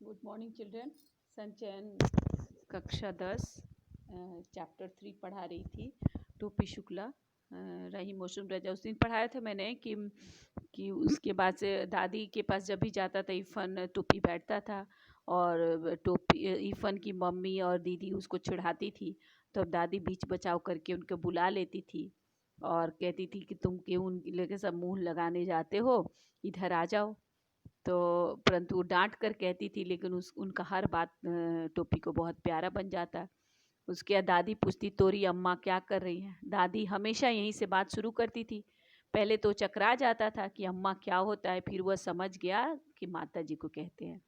Good morning children. संचयन कक्षा 10 chapter 3 पढ़ा रही थी। टोपी शुक्ला रही मौसम रजा। उस दिन पढ़ाया था मैंने कि उसके बाद से दादी के पास जब भी जाता था इफ़न टोपी बैठता था और टोपी इफ़न की मम्मी और दीदी उसको चिढ़ाती थी तो अब दादी बीच बचाव करके उनको बुला लेती थी और कहती थी कि तुम क्यों उनके लेके सब मुँह लगाने जाते हो, इधर आ जाओ। तो परंतु वो डांट कर कहती थी, लेकिन उनका हर बात टोपी को बहुत प्यारा बन जाता। उसके बाद दादी पूछती, तोरी अम्मा क्या कर रही हैं। दादी हमेशा यहीं से बात शुरू करती थी। पहले तो चकरा जाता था कि अम्मा क्या होता है, फिर वह समझ गया कि माता जी को कहते हैं।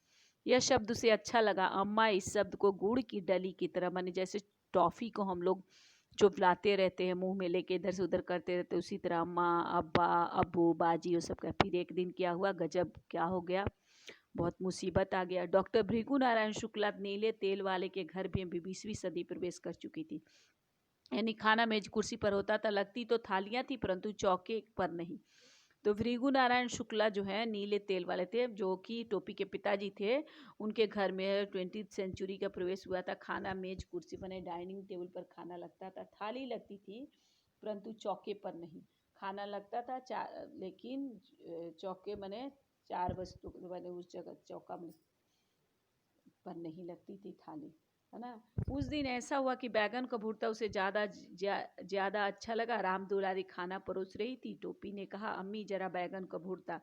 यह शब्द उसे अच्छा लगा। अम्मा इस शब्द को गुड़ की डली की तरह, माने जैसे टॉफ़ी को हम लोग चुपलाते रहते हैं, मुंह में लेके इधर से उधर करते रहते, उसी तरह अम्मा, अब्बा, अब्बू, बाजी वो सब का। फिर एक दिन क्या हुआ, गजब क्या हो गया, बहुत मुसीबत आ गया। डॉक्टर भृगु नारायण शुक्ला नीले तेल वाले के घर में 20वीं सदी प्रवेश कर चुकी थी। यानी खाना मेज कुर्सी पर होता था, लगती तो थालियां थी परंतु चौके पर नहीं। तो भृगु नारायण शुक्ला जो है नीले तेल वाले थे, जो कि टोपी के पिताजी थे। उनके घर में 20वीं सेंचुरी का प्रवेश हुआ था। खाना मेज कुर्सी बने, डाइनिंग टेबल पर खाना लगता था, थाली लगती थी परंतु चौके पर नहीं। खाना लगता था लेकिन चौके बने, 4 वस्तु बने उस जगह चौका पर नहीं लगती थी थाली, है ना। उस दिन ऐसा हुआ कि बैगन का भुर्ता उसे ज़्यादा अच्छा लगा। राम दुलारी खाना परोस रही थी। टोपी ने कहा, अम्मी जरा बैगन का भुर्ता।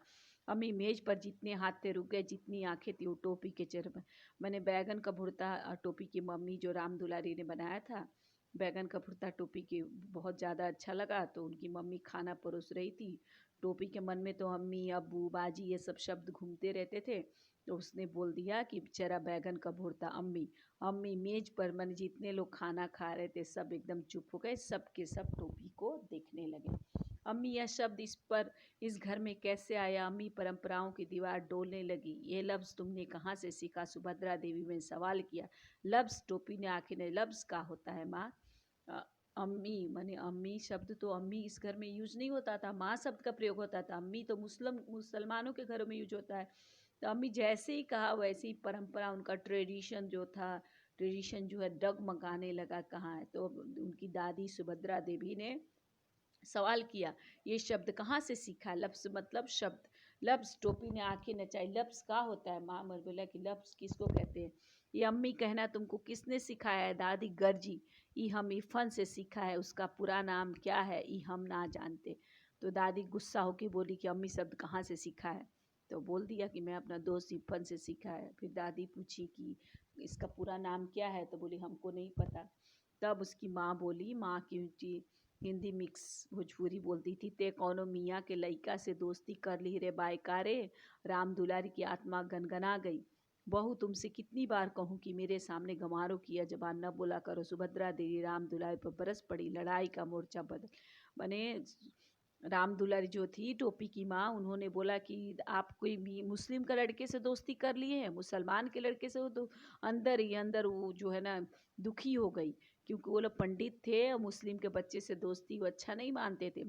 अम्मी मेज पर जितने हाथ थे रुक गए, जितनी आंखें थी वो टोपी के चेहरे पर। मैंने बैगन का भुर्ता टोपी की मम्मी जो राम दुलारी ने बनाया था, बैगन का भुर्ता टोपी की बहुत ज़्यादा अच्छा लगा। तो उनकी मम्मी खाना परोस रही थी। टोपी के मन में तो अम्मी, अब्बू, बाजी ये सब शब्द घूमते रहते थे। तो उसने बोल दिया कि जरा बैगन का भुर्ता। अम्मी अम्मी मेज पर मन जितने लोग खाना खा रहे थे सब एकदम चुप हो गए, सब के सब टोपी को देखने लगे। अम्मी यह शब्द इस घर में कैसे आया। अम्मी परंपराओं की दीवार डोलने लगी। ये लफ्ज़ तुमने कहाँ से सीखा, सुभद्रा देवी ने सवाल किया। लफ्ज़, टोपी ने आखिर ने, लफ्ज़ का होता है माँ। अम्मी माने अम्मी शब्द तो अम्मी इस घर में यूज नहीं होता था, माँ शब्द का प्रयोग होता था। अम्मी तो मुसलमानों के घरों में यूज होता है। तो अम्मी जैसे ही कहा वैसे ही परंपरा, उनका ट्रेडिशन जो था, ट्रेडिशन जो है डगमगाने लगा। कहाँ है, तो उनकी दादी सुभद्रा देवी ने सवाल किया, ये शब्द कहाँ से सीखा। लफ्ज़ मतलब शब्द, लफ्ज़। टोपी ने आंखें नचाई। लफ्ज़ का होता है माँ। मर बोला कि लफ्ज़ किसको कहते हैं। ये अम्मी कहना तुमको किसने सिखाया है। दादी गर्जी, ई हम इफ़न से सीखा है, उसका पूरा नाम क्या है ई हम ना जानते। तो दादी गुस्सा होकर बोली कि अम्मी शब्द कहाँ से सीखा है। तो बोल दिया कि मैं अपना दोस्त इफ़न से सीखा है। फिर दादी पूछी कि इसका पूरा नाम क्या है, तो बोली हमको नहीं पता। तब उसकी माँ बोली, माँ की हिंदी मिक्स भोजपुरी बोलती थी, ते कौनो मियाँ के लइका से दोस्ती कर ली रे बायकारे। राम दुलारी की आत्मा गनगना गई। बहू तुमसे कितनी बार कहूँ कि मेरे सामने गंवारों की यह जबान न बोला करो। सुभद्रा देवी राम दुलारी पर बरस पड़ी। लड़ाई का मोर्चा बदल बने। राम दुलारी जो थी टोपी की माँ, उन्होंने बोला कि आप कोई भी मुस्लिम का लड़के से दोस्ती कर लिए हैं, मुसलमान के लड़के से। वो तो अंदर ही अंदर वो जो है ना दुखी हो गई, क्योंकि वो लोग पंडित थे और मुस्लिम के बच्चे से दोस्ती वो अच्छा नहीं मानते थे।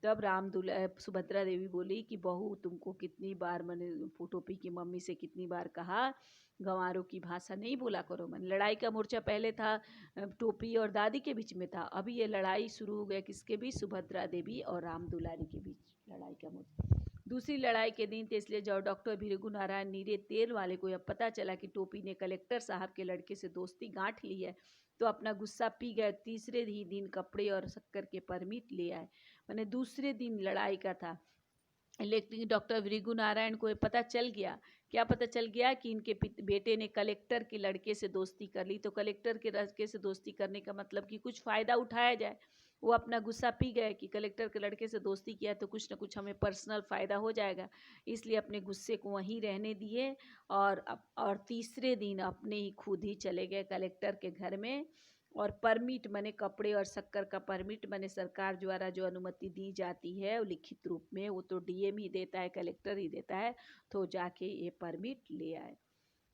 तब सुभद्रा देवी बोली कि बहू तुमको कितनी बार मैंने टोपी की मम्मी से कितनी बार कहा, गंवारों की भाषा नहीं बोला करो। मैंने लड़ाई का मोर्चा पहले था टोपी और दादी के बीच में था, अभी ये लड़ाई शुरू हो गया किसके बीच, सुभद्रा देवी और राम दुलारी के बीच लड़ाई का मोर्चा। दूसरी लड़ाई के दिन थे, इसलिए जब डॉक्टर भृगु नारायण नीरे तेल वाले को यह पता चला कि टोपी ने कलेक्टर साहब के लड़के से दोस्ती गांठ ली है, तो अपना गुस्सा पी गए। तीसरे ही दिन कपड़े और शक्कर के परमिट ले आए। मैंने दूसरे दिन लड़ाई का था, लेकिन डॉक्टर भृगु नारायण को पता चल गया। क्या पता चल गया कि इनके बेटे ने कलेक्टर के लड़के से दोस्ती कर ली। तो कलेक्टर के लड़के से दोस्ती करने का मतलब कि कुछ फ़ायदा उठाया जाए। वो अपना गुस्सा पी गए कि कलेक्टर के लड़के से दोस्ती किया तो कुछ ना कुछ हमें पर्सनल फ़ायदा हो जाएगा, इसलिए अपने गुस्से को वहीं रहने दिए। और तीसरे दिन अपने ही खुद ही चले गए कलेक्टर के घर में। और परमिट माने कपड़े और शक्कर का परमिट, माने सरकार द्वारा जो अनुमति दी जाती है वो लिखित रूप में, वो तो डीएम ही देता है, कलेक्टर ही देता है। तो जाके ये परमिट ले आए।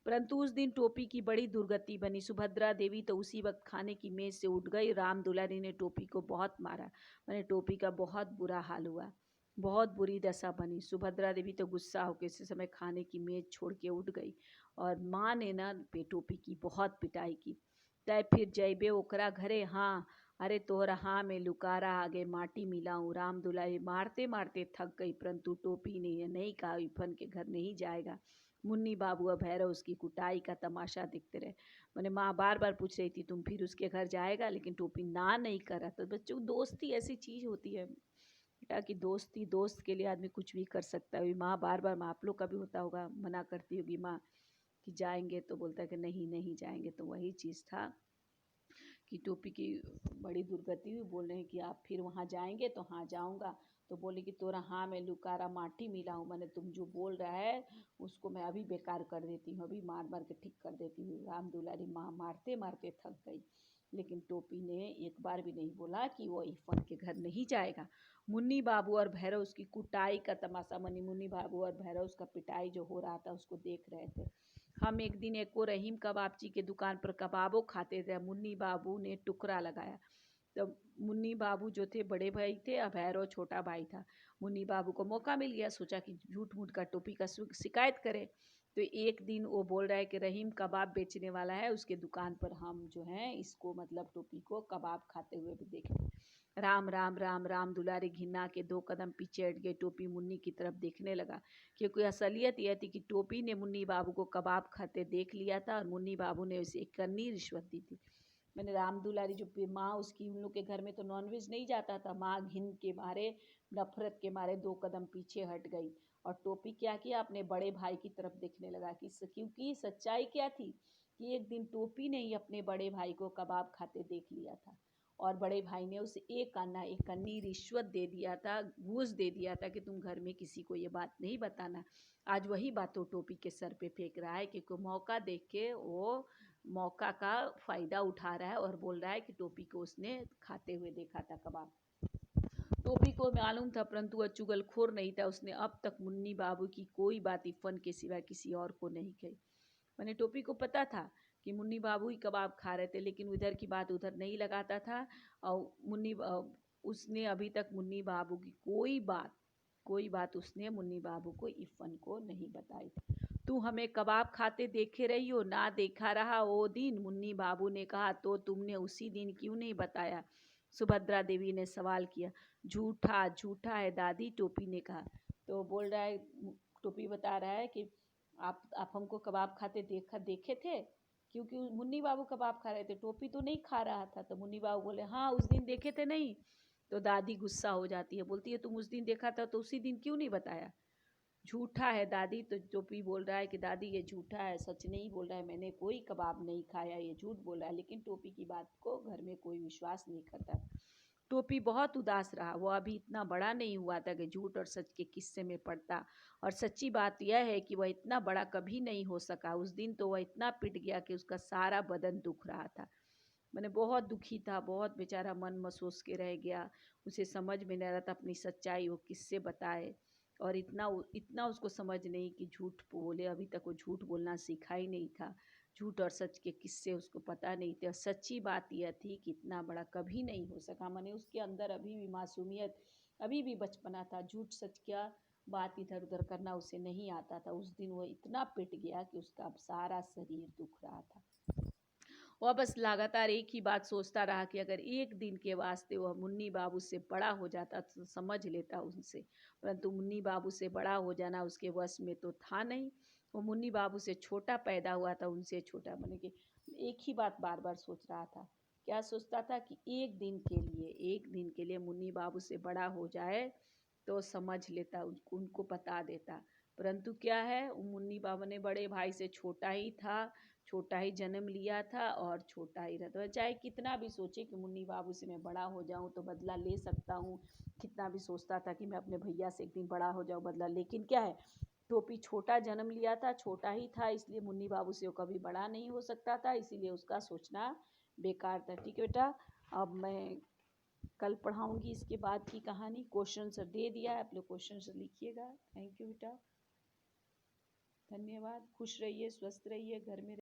परंतु उस दिन टोपी की बड़ी दुर्गति बनी। सुभद्रा देवी तो उसी वक्त खाने की मेज से उठ गई। राम दुलारी ने टोपी को बहुत मारा, मैंने टोपी का बहुत बुरा हाल हुआ। बहुत बुरी दशा बनी। सुभद्रा देवी तो गुस्सा होकर इसी समय खाने की मेज छोड़ के उठ गई और माँ ने ना टोपी की बहुत पिटाई की। तय फिर जैबे ओकरा घरे, हाँ अरे तोहरा हाँ में लुकारा आगे माटी मिलाऊं। राम दुलारी मारते मारते थक गई, परंतु टोपी ने नहीं कहा इफन के घर नहीं जाएगा। मुन्नी बाबू और भैरव उसकी कुटाई का तमाशा देखते रहे। मैंने माँ बार बार पूछ रही थी तुम फिर उसके घर जाएगा, लेकिन टोपी ना नहीं कर रहा। तो बच्चों, दोस्ती ऐसी चीज़ होती है बेटा कि दोस्ती, दोस्त के लिए आदमी कुछ भी कर सकता है। माँ बार बार, माँ आप लोग का भी होता होगा, मना करती होगी माँ कि जाएंगे, तो बोलता है कि नहीं नहीं जाएंगे। तो वही चीज़ था कि टोपी की बड़ी दुर्गति हुई। बोल रहे हैं कि आप फिर वहाँ जाएंगे, तो हाँ जाऊँगा। तो बोले कि तोरा हाँ मैं लुकारा माटी मिलाऊँ, मैंने तुम जो बोल रहा है उसको मैं अभी बेकार कर देती हूँ, अभी मार मार के ठीक कर देती हूँ। राम दुलारी माँ मारते मारते थक गई, लेकिन टोपी ने एक बार भी नहीं बोला कि वो इरफान के घर नहीं जाएगा। मुन्नी बाबू और भैरव उसकी कुटाई का तमाशा, मुन्नी बाबू और भैरव उसका पिटाई जो हो रहा था उसको देख रहे थे। हम एक दिन एको रहीम कबाबची के दुकान पर कबाबो खाते थे। मुन्नी बाबू ने टुकड़ा लगाया, तो मुन्नी बाबू जो थे बड़े भाई थे और भैरव छोटा भाई था। मुन्नी बाबू को मौका मिल गया, सोचा कि झूठ मूठ का टोपी का शिकायत करे। तो एक दिन वो बोल रहा है कि रहीम कबाब बेचने वाला है, उसके दुकान पर हम जो है इसको मतलब टोपी को कबाब खाते हुए भी देखें। राम राम राम राम दुलारी घिना के 2 कदम पीछे हट गए। टोपी मुन्नी की तरफ देखने लगा, क्योंकि असलियत यह थी कि टोपी ने मुन्नी बाबू को कबाब खाते देख लिया था और मुन्नी बाबू ने उसे एक करनी रिश्वत दी थी। मैंने राम दुलारी जो माँ उसकी, उन लोग के घर में तो नॉनवेज नहीं जाता था। माँ घिन के मारे, नफरत के मारे 2 कदम पीछे हट गई और टोपी क्या किया, अपने बड़े भाई की तरफ देखने लगा। क्योंकि सच्चाई क्या थी कि एक दिन टोपी ने ही अपने बड़े भाई को कबाब खाते देख लिया था और बड़े भाई ने उसे एक अन्नी रिश्वत दे दिया था, घूस दे दिया था कि तुम घर में किसी को ये बात नहीं बताना। आज वही बात वो टोपी के सर पे फेंक रहा है, क्योंकि मौका देख के वो मौका का फ़ायदा उठा रहा है और बोल रहा है कि टोपी को उसने खाते हुए देखा था कबाब। टोपी को मालूम था, परंतु वह चुगलखोर नहीं था। उसने अब तक मुन्नी बाबू की कोई बात इरफान के सिवा किसी और को नहीं कही। मैंने टोपी को पता था कि मुन्नी बाबू ही कबाब खा रहे थे, लेकिन उधर की बात उधर नहीं लगाता था। और उसने अभी तक मुन्नी बाबू की कोई बात उसने मुन्नी बाबू को इरफान को नहीं बताई। तू हमें कबाब खाते देखे रही हो, ना देखा रहा वो दिन? मुन्नी बाबू ने कहा। तो तुमने उसी दिन क्यों नहीं बताया? सुभद्रा देवी ने सवाल किया। झूठा झूठा है दादी, टोपी ने कहा। तो बोल रहा है, टोपी बता रहा है कि आप हमको कबाब खाते देखे थे, क्योंकि मुन्नी बाबू कबाब खा रहे थे, टोपी तो नहीं खा रहा था। तो मुन्नी बाबू बोले हाँ उस दिन देखे थे नहीं। तो दादी गुस्सा हो जाती है, बोलती है तुम उस दिन देखा था तो उसी दिन क्यों नहीं बताया? झूठा है दादी। तो टोपी बोल रहा है कि दादी ये झूठा है, सच नहीं बोल रहा है, मैंने कोई कबाब नहीं खाया, ये झूठ बोल रहा है। लेकिन टोपी की बात को घर में कोई विश्वास नहीं करता। टोपी बहुत उदास रहा। वो अभी इतना बड़ा नहीं हुआ था कि झूठ और सच के किस्से में पड़ता। और सच्ची बात यह है कि वह इतना बड़ा कभी नहीं हो सका। उस दिन तो वह इतना पिट गया कि उसका सारा बदन दुख रहा था। मैंने बहुत दुखी था, बहुत बेचारा मन मसोस के रह गया। उसे समझ में नहीं रहा था अपनी सच्चाई वो किससे बताए। और इतना उसको समझ नहीं कि झूठ बोले, अभी तक वो झूठ बोलना सीखा ही नहीं था। झूठ और सच के किस्से उसको पता नहीं थे। और सच्ची बात यह थी कि इतना बड़ा कभी नहीं हो सका। मैंने उसके अंदर अभी भी मासूमियत, अभी भी बचपना था। झूठ सच क्या बात इधर उधर करना उसे नहीं आता था। उस दिन वो इतना पिट गया कि उसका अब सारा शरीर दुख रहा था। वह बस लगातार एक ही बात सोचता रहा कि अगर एक दिन के वास्ते वह मुन्नी बाबू से बड़ा हो जाता तो समझ लेता उनसे। परंतु मुन्नी बाबू से बड़ा हो जाना उसके वश में तो था नहीं। वो मुन्नी बाबू से छोटा पैदा हुआ था, उनसे छोटा। मैंने कि एक ही बात बार बार सोच रहा था। क्या सोचता था कि एक दिन के लिए मुन्नी बाबू से बड़ा हो जाए तो समझ लेता, उनको बता देता। परंतु क्या है, मुन्नी बाबू ने बड़े भाई से छोटा ही था, छोटा ही जन्म लिया था और छोटा ही रहता है। चाहे कितना भी सोचे कि मुन्नी बाबू से मैं बड़ा हो जाऊं तो बदला ले सकता हूं, कितना भी सोचता था कि मैं अपने भैया से एक दिन बड़ा हो जाऊं बदला, लेकिन क्या है, टोपी छोटा जन्म लिया था, छोटा ही था, इसलिए मुन्नी बाबू से वो कभी बड़ा नहीं हो सकता था, इसीलिए उसका सोचना बेकार था। ठीक है बेटा, अब मैं कल पढ़ाऊँगी इसके बाद की कहानी। क्वेश्चन दे दिया है, आप लोग क्वेश्चन लिखिएगा। थैंक यू बेटा, धन्यवाद। खुश रहिए, स्वस्थ रहिए, घर में